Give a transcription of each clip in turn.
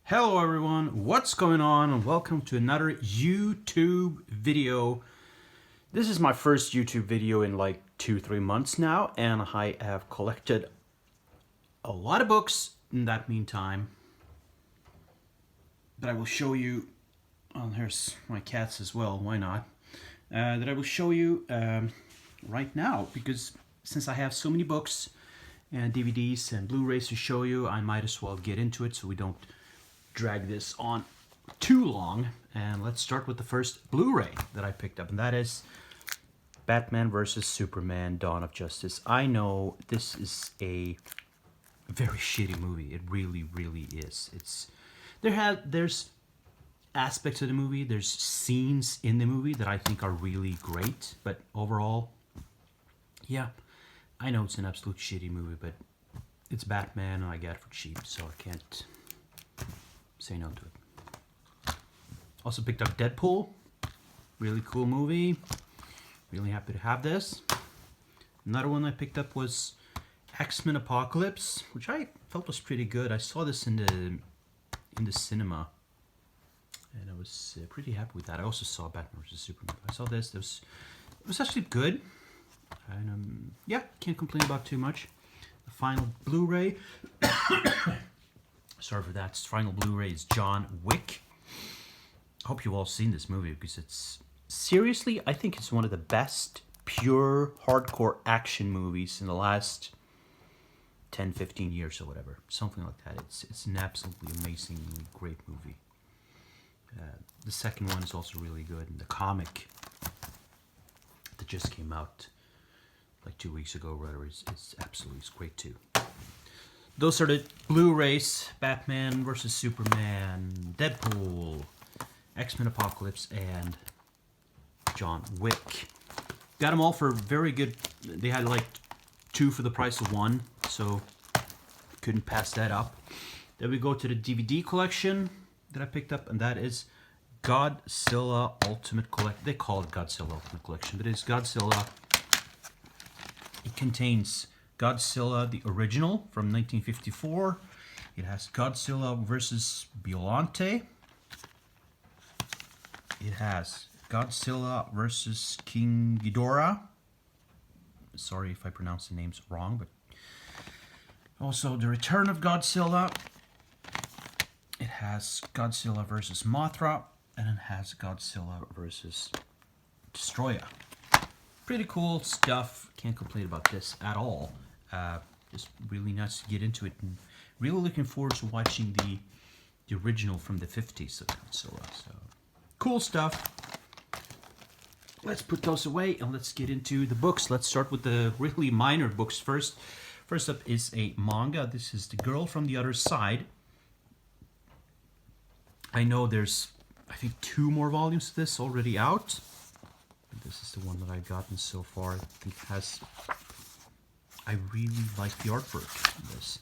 Hello everyone, what's going on? And welcome to another YouTube video. This is my first YouTube video in like 2-3 months now, and I have collected a lot of books in that meantime. But I will show you, oh, there's my cats as well, why not? That I will show you right now, because since I have so many books and DVDs and Blu-rays to show you, I might as well get into it so we don't drag this on too long. And let's start with the first Blu-ray that I picked up, and that is Batman vs. Superman: Dawn of Justice. I know this is a very shitty movie. It really is. There's aspects of the movie, there's scenes in the movie that I think are really great, but overall, yeah, I know it's an absolute shitty movie, but it's Batman and I got it for cheap, so I can't say no to it. Also picked up Deadpool. Really cool movie. Really happy to have this. Another one I picked up was X-Men Apocalypse, which I felt was pretty good. I saw this in the cinema, and I was pretty happy with that. I also saw Batman vs. Superman. I saw this. It was actually good. And yeah, can't complain about too much. The final Blu-ray. Sorry for that. Final Blu-ray is John Wick. I hope you've all seen this movie, because it's seriously, I think it's one of the best pure hardcore action movies in the last 10-15 years or whatever, something like that. It's an absolutely amazingly great movie. The second one is also really good, and the comic that just came out like 2 weeks ago or whatever, it's great too. Those are the Blu-rays: Batman vs. Superman, Deadpool, X-Men Apocalypse, and John Wick. Got them all for very good. They had like 2 for the price of 1, so couldn't pass that up. Then we go to the DVD collection that I picked up, and that is Godzilla Ultimate Collection. They call it Godzilla Ultimate Collection, but it's Godzilla. It contains Godzilla the original from 1954. It has Godzilla vs. Biollante. It has Godzilla vs. King Ghidorah. Sorry if I pronounce the names wrong, but also The Return of Godzilla. It has Godzilla vs. Mothra, and it has Godzilla vs. Destroyer. Pretty cool stuff. Can't complain about this at all. Just really nice to get into it, and really looking forward to watching the original from the 50s of Godzilla. So cool stuff. Let's put those away and let's get into the books. Let's start with the really minor books first. First up is a manga. This is The Girl from the Other Side. I know there's, I think, 2 more volumes of this already out. This is the one that I've gotten so far. I think it has, I really like the artwork in this.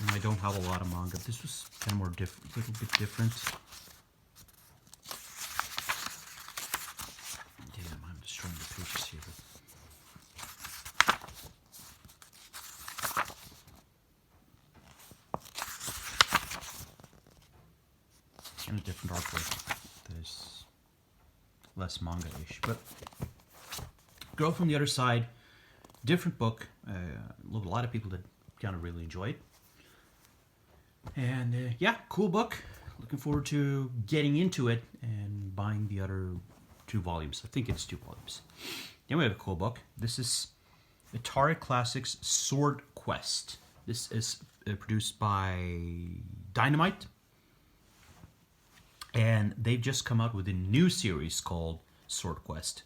And I don't have a lot of manga. This was kind of more different, a little bit different. Damn, I'm destroying the pages here. Kind of different artwork. There's less manga-ish, but Girl from the Other Side, different book. A lot of people that kind of really enjoy it. And yeah, cool book. Looking forward to getting into it and buying the other 2 volumes. I think it's 2 volumes. Then we have a cool book. This is Atari Classics Sword Quest. This is produced by Dynamite. And they've just come out with a new series called Sword Quest.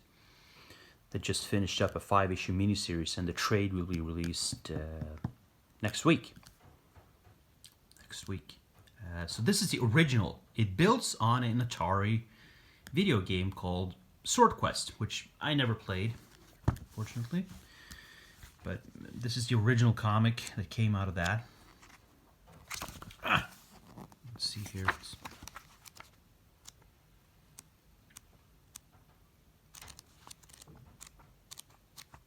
They just finished up a 5-issue miniseries, and the trade will be released next week. So this is the original. It builds on an Atari video game called Sword Quest, which I never played, fortunately. But this is the original comic that came out of that. Let's see here.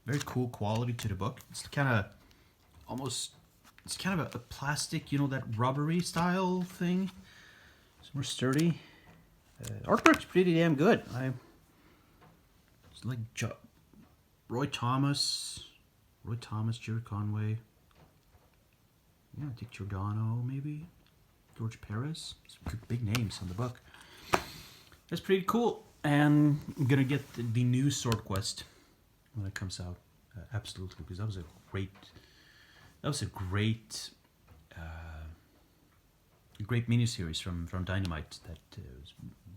Very cool quality to the book. It's kind of almost It's kind of a plastic, you know, that rubbery style thing. It's more sturdy. Artwork's pretty damn good. It's like Roy Thomas, Jerry Conway. Yeah, Dick Giordano, maybe. George Paris. Some big names on the book. That's pretty cool. And I'm gonna get the new Sword Quest when it comes out. Absolutely, because that was a great miniseries from Dynamite. That was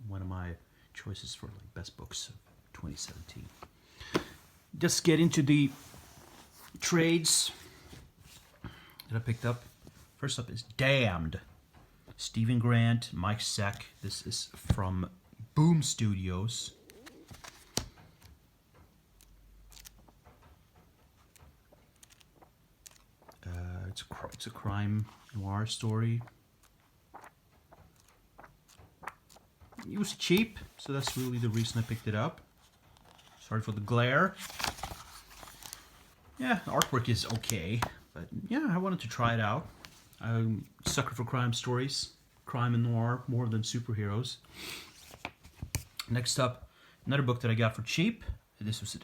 one of my choices for like best books of 2017. Just get into the trades that I picked up. First up is Damned. Stephen Grant, Mike Zeck. This is from Boom Studios. It's a crime noir story. It was cheap, so that's really the reason I picked it up. Sorry for the glare. Yeah, the artwork is okay, but yeah, I wanted to try it out. I'm a sucker for crime stories, crime and noir, more than superheroes. Next up, another book that I got for cheap. This was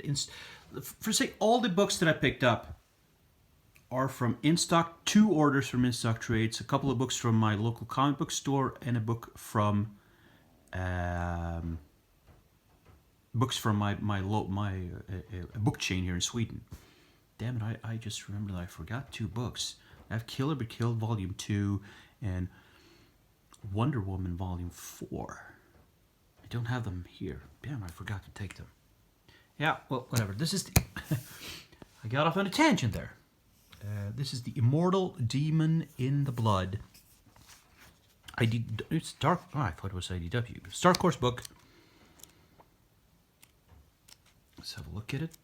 all the books that I picked up are from InStock, 2 orders from InStock Trades, a couple of books from my local comic book store, and a book from books from my book chain here in Sweden. Damn it, I just remembered that I forgot 2 books. I have Kill or Be Killed Volume 2 and Wonder Woman Volume 4. I don't have them here. Damn, I forgot to take them. Yeah, well, whatever. This is the... I got off on a tangent there. This is the Immortal Demon in the Blood. It's Dark... Oh, I thought it was IDW. It's Dark Horse book. Let's have a look at it.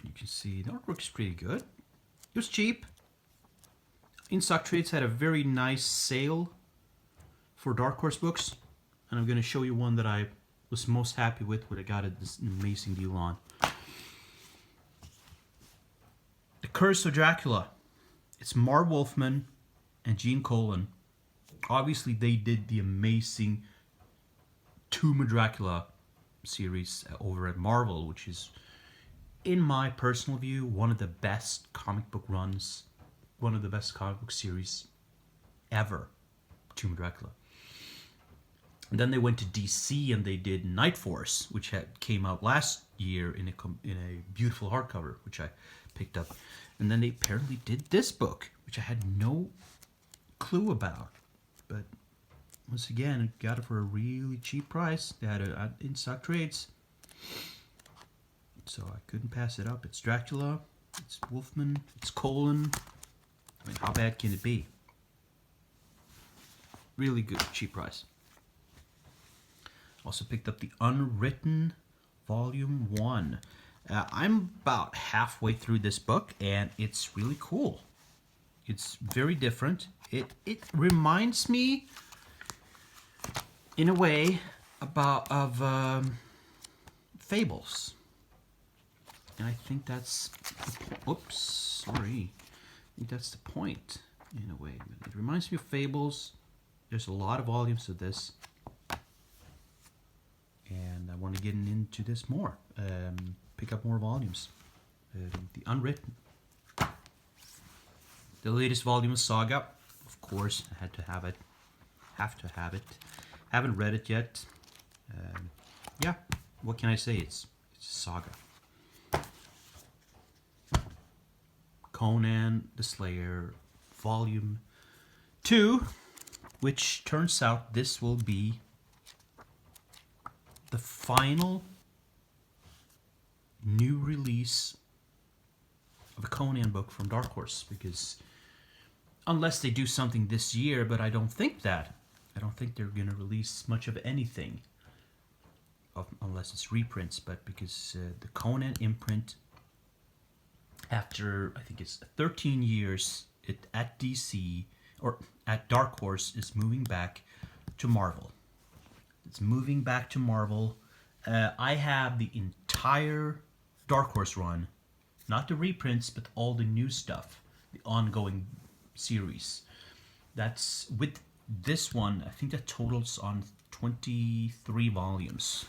You can see the artwork's pretty good. It was cheap. InStock Trades had a very nice sale for Dark Horse books. And I'm going to show you one that I was most happy with, what I got this amazing deal on. The Curse of Dracula. It's Marv Wolfman and Gene Colan. Obviously, they did the amazing Tomb of Dracula series over at Marvel, which is, in my personal view, one of the best comic book runs, one of the best comic book series ever, Tomb of Dracula. And then they went to DC and they did Night Force, which came out last year in a beautiful hardcover, which I picked up. And then they apparently did this book, which I had no clue about. But once again, I got it for a really cheap price. They had it at InStock Trades. So I couldn't pass it up. It's Dracula, it's Wolfman, it's Colan. I mean, how bad can it be? Really good, cheap price. Also picked up the Unwritten Volume 1. I'm about halfway through this book, and it's really cool. It's very different. It reminds me, in a way, of Fables. And I think that's... Oops, sorry. I think that's the point, in a way. It reminds me of Fables. There's a lot of volumes of this. And I want to get into this more. Pick up more volumes. The Unwritten. The latest volume of Saga. Of course, I had to have it. Have to have it. Haven't read it yet. Yeah, what can I say? It's Saga. Conan the Slayer, Volume 2, which turns out this will be the final new release of a Conan book from Dark Horse, because unless they do something this year, but I don't think that. I don't think they're going to release much of anything, unless it's reprints, but because the Conan imprint, after I think it's 13 years at DC, or at Dark Horse, is moving back to Marvel. It's moving back to Marvel. I have the entire Dark Horse run, not the reprints, but all the new stuff, the ongoing series. That's with this one, I think that totals on 23 volumes.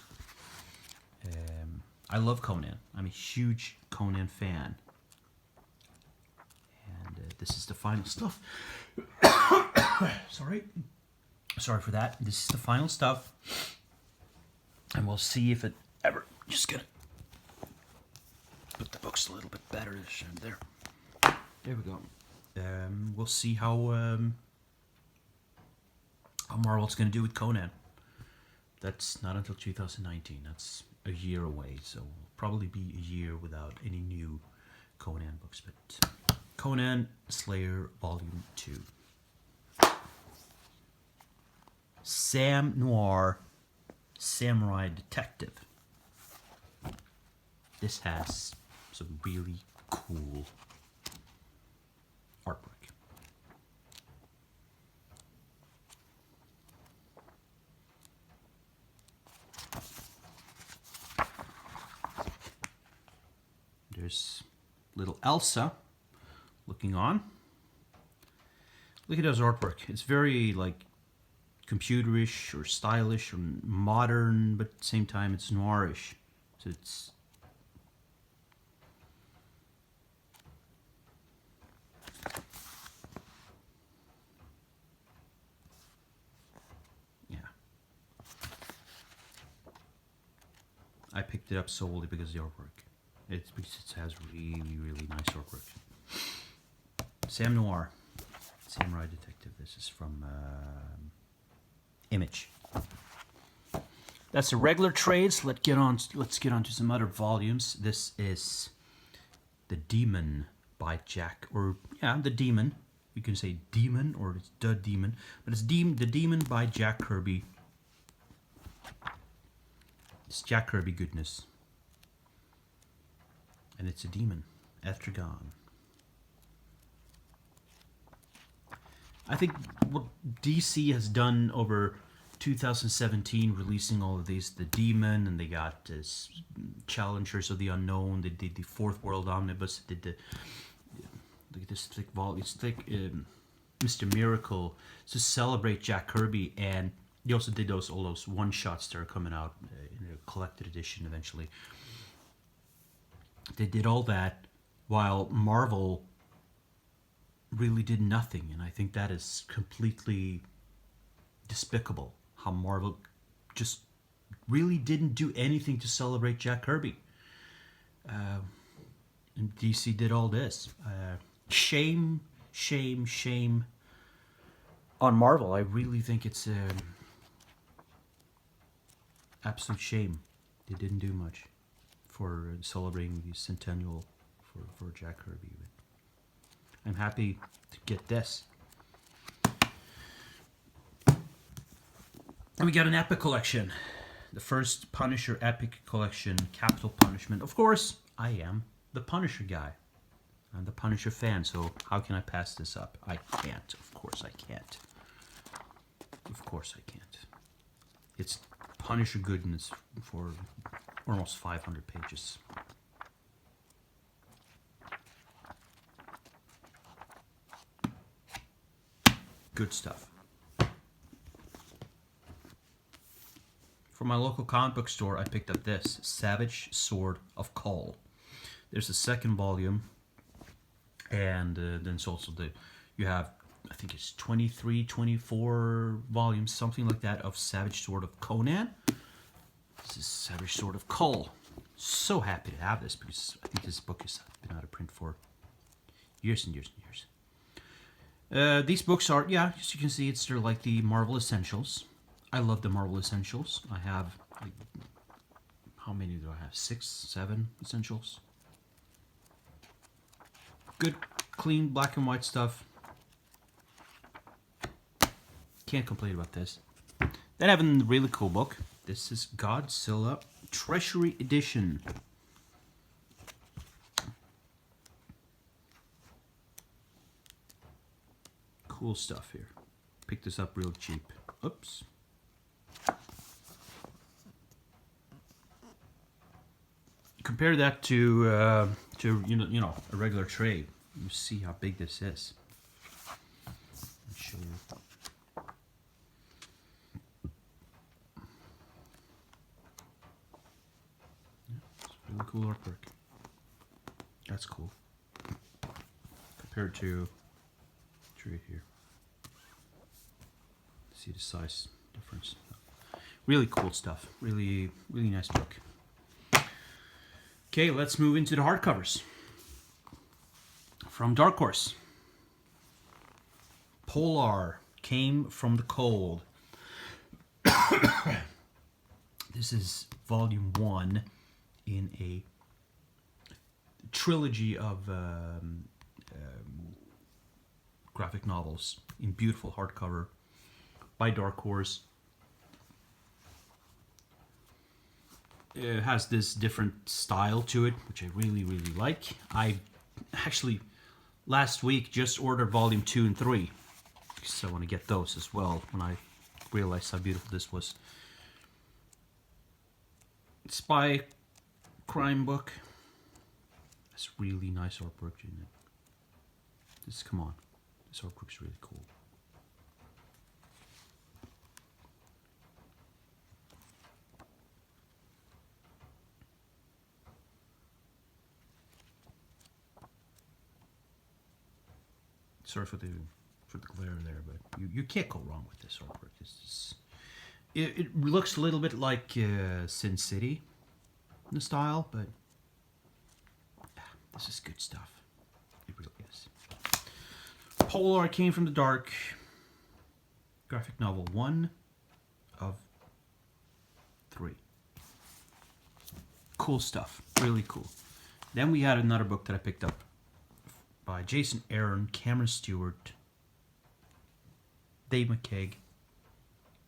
I love Conan. I'm a huge Conan fan. And this is the final stuff. Sorry for that. This is the final stuff. And we'll see if it ever... Just gonna put the books a little bit better there. There we go. We'll see how Marvel's going to do with Conan. That's not until 2019. That's a year away, so we'll probably be a year without any new Conan books. But Conan Slayer Volume 2. Sam Noir Samurai Detective. This has some really cool artwork. There's little Elsa looking on. Look at his artwork. It's very like computerish or stylish or modern, but at the same time it's noirish. So it's I picked it up solely because of the artwork. It's because it has really, really nice artwork. Sam Noir, Samurai Detective. This is from Image. That's the regular trades. Let's get on to some other volumes. This is The Demon by Jack, The Demon. You can say Demon or it's The Demon, but it's The Demon by Jack Kirby. It's Jack Kirby goodness. And it's a demon, Etrigan. I think what DC has done over 2017, releasing all of these, the Demon, and they got this Challengers of the Unknown. They did the Fourth World Omnibus. They did look at this thick volume. It's thick, Mr. Miracle, to celebrate Jack Kirby, and they also did all those one shots that are coming out in a collected edition eventually. They did all that while Marvel really did nothing, and I think that is completely despicable. How Marvel just really didn't do anything to celebrate Jack Kirby. And DC did all this. Shame, shame, shame on Marvel. I really think it's absolute shame. They didn't do much for celebrating the centennial for Jack Kirby. But I'm happy to get this. And we got an Epic collection. The first Punisher Epic collection, Capital Punishment. Of course, I am the Punisher guy. I'm the Punisher fan, so how can I pass this up? I can't. Of course I can't. Of course I can't. It's Punisher goodness for almost 500 pages. Good stuff. From my local comic book store, I picked up this, Savage Sword of Kal. There's a second volume, and then it's also you have, I think it's 23, 24 volumes, something like that, of Savage Sword of Conan. This is Savage Sword of Kal. So happy to have this, because I think this book has been out of print for years and years and years. These books are, as you can see, they're like the Marvel Essentials. I love the Marvel Essentials. I have, like, how many do I have? 6, 7 Essentials. Good, clean, black and white stuff. Can't complain about this. Then I have a really cool book. This is Godzilla Treasury Edition. Cool stuff here. Picked this up real cheap. Oops. Compare that to a regular trade. You see how big this is. cool artwork. That's cool. Compared to right here. See the size difference. Really cool stuff. Really, really nice book. Okay, let's move into the hardcovers. From Dark Horse. Polar Came from the Cold. This is volume 1 in a trilogy of graphic novels in beautiful hardcover by Dark Horse. It has this different style to it, which I really, really like. I actually, last week, just ordered volume 2 and 3. So I want to get those as well when I realized how beautiful this was. Spy crime book. It's really nice artwork in it. Come on. This artwork's really cool. Sorry for the glare there, but you can't go wrong with this artwork. It looks a little bit like Sin City in the style, but this is good stuff. It really is. Polar Came from the Dark. Graphic novel 1 of 3. Cool stuff. Really cool. Then we had another book that I picked up by Jason Aaron, Cameron Stewart, Dave McKeag.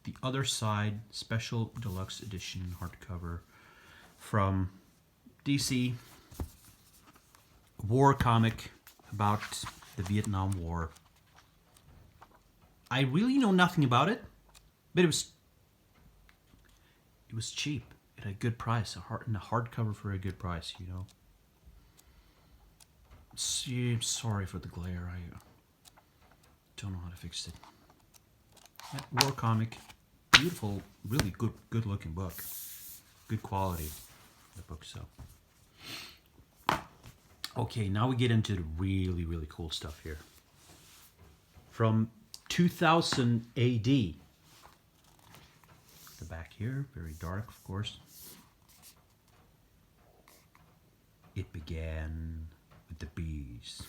The Other Side Special Deluxe Edition hardcover from DC. War comic about the Vietnam War. I really know nothing about it, but it was cheap at a good price, a hardcover for a good price, you know. Sorry for the glare. I don't know how to fix it. War comic, beautiful, really good looking book, good quality. The book, so. Okay, now we get into the really, really cool stuff here. From 2000 AD. The back here, very dark, of course. It began with the bees.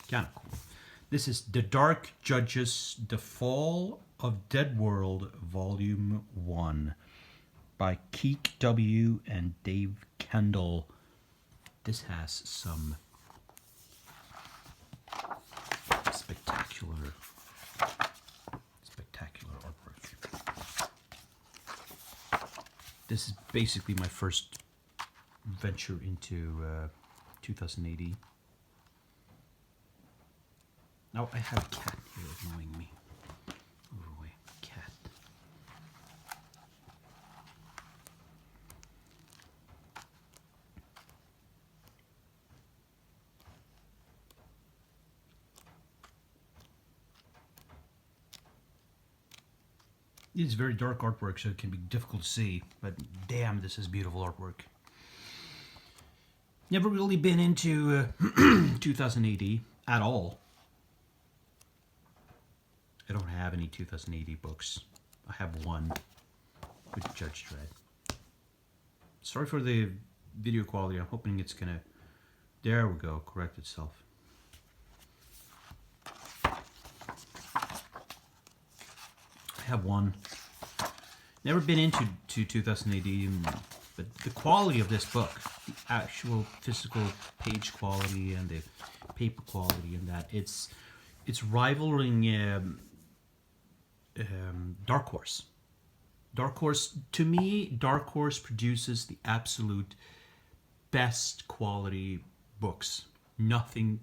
Kind of cool. This is The Dark Judges, The Fall of Dead World, Volume 1 by Keek W. and Dave Kendall. This has some spectacular artwork. This is basically my first venture into 2000 AD. Now I have a cat here annoying me. Move away, cat. It's very dark artwork, so it can be difficult to see, but damn, this is beautiful artwork. Never really been into 2000 AD at all. I don't have any 2000 AD books. I have one with Judge Dredd. Sorry for the video quality. I'm hoping it's gonna... There we go, correct itself. I have one. Never been into 2000 AD, but the quality of this book, the actual physical page quality and the paper quality and that, it's rivaling Dark Horse. Dark Horse, to me, Dark Horse produces the absolute best quality books. Nothing,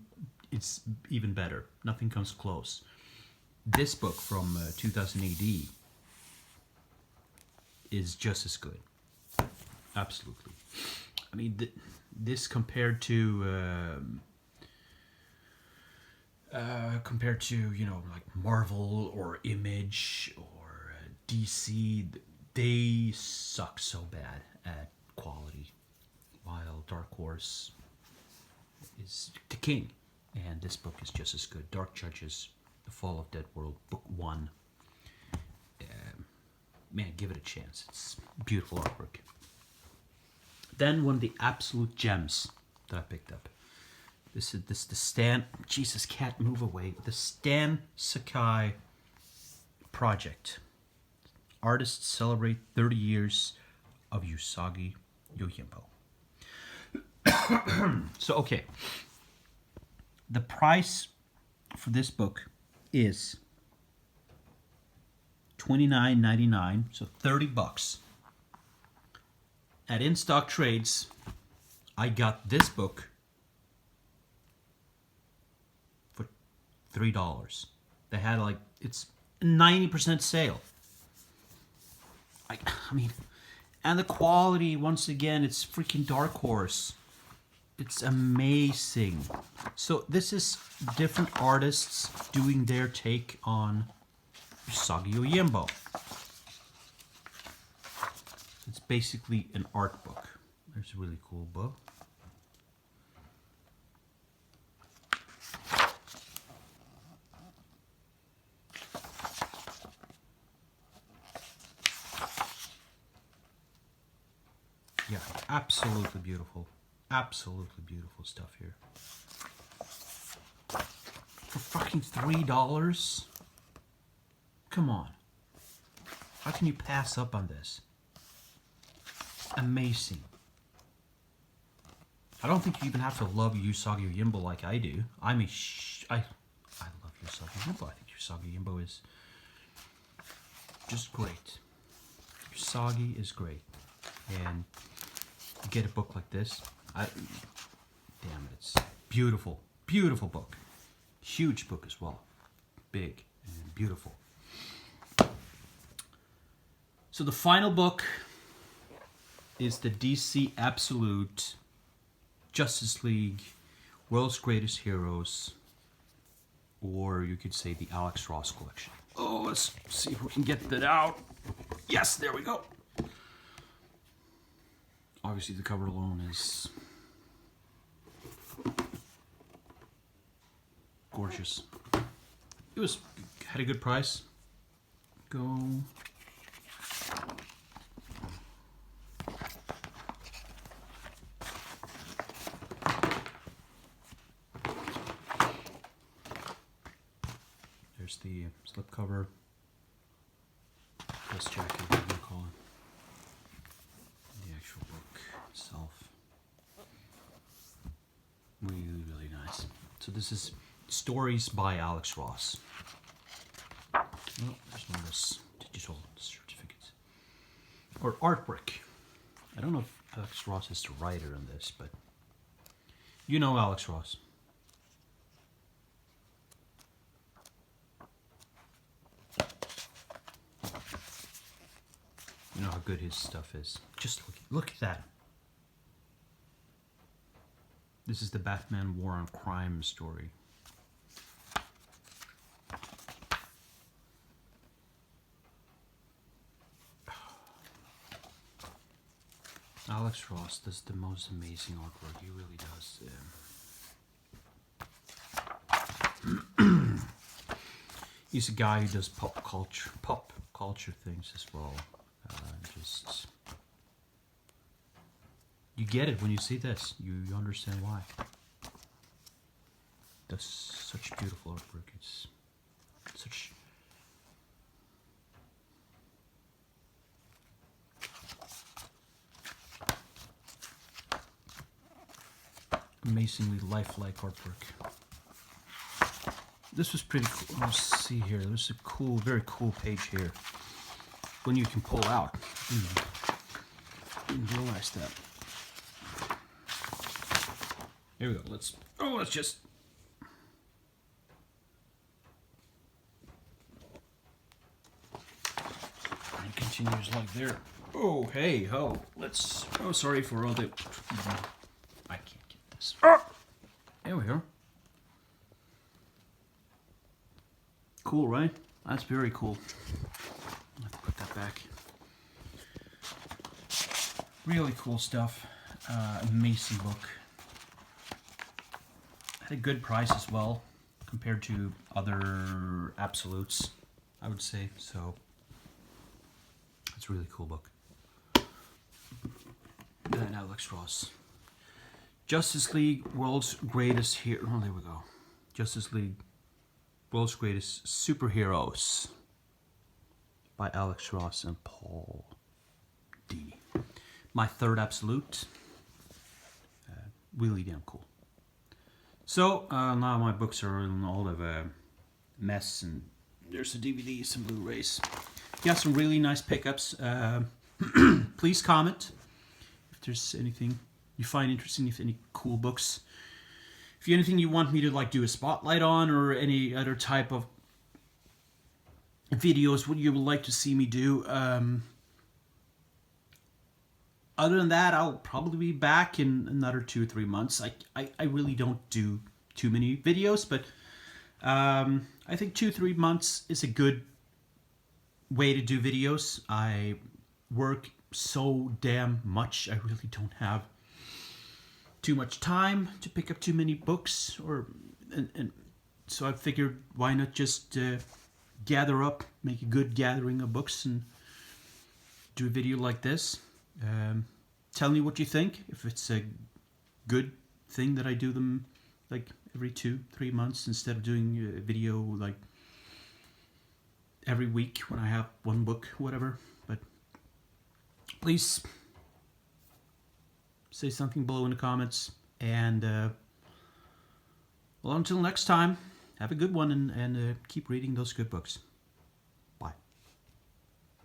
it's even better. Nothing comes close. This book from 2000 AD is just as good. Absolutely. I mean, this compared to you know, like Marvel or Image or DC, they suck so bad at quality. while Dark Horse is the king. And this book is just as good. Dark Judges, The Fall of Dead World, Book 1. Man, give it a chance. It's beautiful artwork. Then one of the absolute gems that I picked up. This is the Stan... Jesus, cat, move away. The Stan Sakai Project. Artists celebrate 30 years of Usagi Yojimbo. So, okay. The price for this book is $29.99, so $30. At In Stock Trades, I got this book for $3. They had like, it's 90% sale. I mean, and the quality, once again, it's freaking Dark Horse. It's amazing. So this is different artists doing their take on Usagi Yojimbo. It's basically an art book. There's a really cool book. Yeah, absolutely beautiful. Absolutely beautiful stuff here. For fucking $3? Come on. How can you pass up on this? Amazing. I don't think you even have to love Usagi Yojimbo like I do. I love Usagi Yojimbo. I think Usagi Yojimbo is just great. Usagi is great. And you get a book like this. Damn it, it's beautiful. Beautiful book. Huge book as well. Big and beautiful. So the final book is the DC Absolute Justice League World's Greatest Heroes, or you could say the Alex Ross collection. Oh, let's see if we can get that out. Yes, there we go. Obviously the cover alone is gorgeous. It had a good price. Go. There's the slipcover. This jacket, what do you call it? The actual book itself. Really, really nice. So this is Stories by Alex Ross. Oh, there's one of those digital certificates. Or artwork. I don't know if Alex Ross is the writer on this, but you know Alex Ross. You know how good his stuff is. Just look at that. This is the Batman War on Crime story. Alex Ross does the most amazing artwork. He really does. He's a guy who does pop culture things as well. Just you get it when you see this. You understand why. Does such beautiful artwork. It's such amazingly lifelike artwork. This was pretty cool. Let's see here. There's a cool, very cool page here. When you can pull out. Didn't realize that. Here we go. Let's just. And continues like there. Oh, hey, ho. Let's. Oh, sorry for all the. I can't get this. Oh! There we go. Cool, right? That's very cool. I'll have to put that back. Really cool stuff. Amazing book. At a good price as well, compared to other absolutes, I would say. So it's a really cool book. And Alex Ross. Justice League, World's Greatest Hero. Oh, there we go. Justice League, World's Greatest Superheroes by Alex Ross and Paul D. My third absolute. Really damn cool. So now my books are in all of a mess, and there's the DVDs and Blu-rays. Got some really nice pickups. Please comment if there's anything you find interesting, if any cool books. If you anything you want me to like do a spotlight on, or any other type of videos what you would like to see me do. Other than that, I'll probably be back in another 2 or 3 months. I really don't do too many videos, but I think 2 or 3 months is a good way to do videos. I work so damn much. I really don't have too much time to pick up too many books, and so I figured, why not just gather up, make a good gathering of books, and do a video like this. Tell me what you think, if it's a good thing that I do them like every 2 or 3 months instead of doing a video like every week when I have one book, whatever. But please say something below in the comments, and well, until next time, have a good one, and keep reading those good books.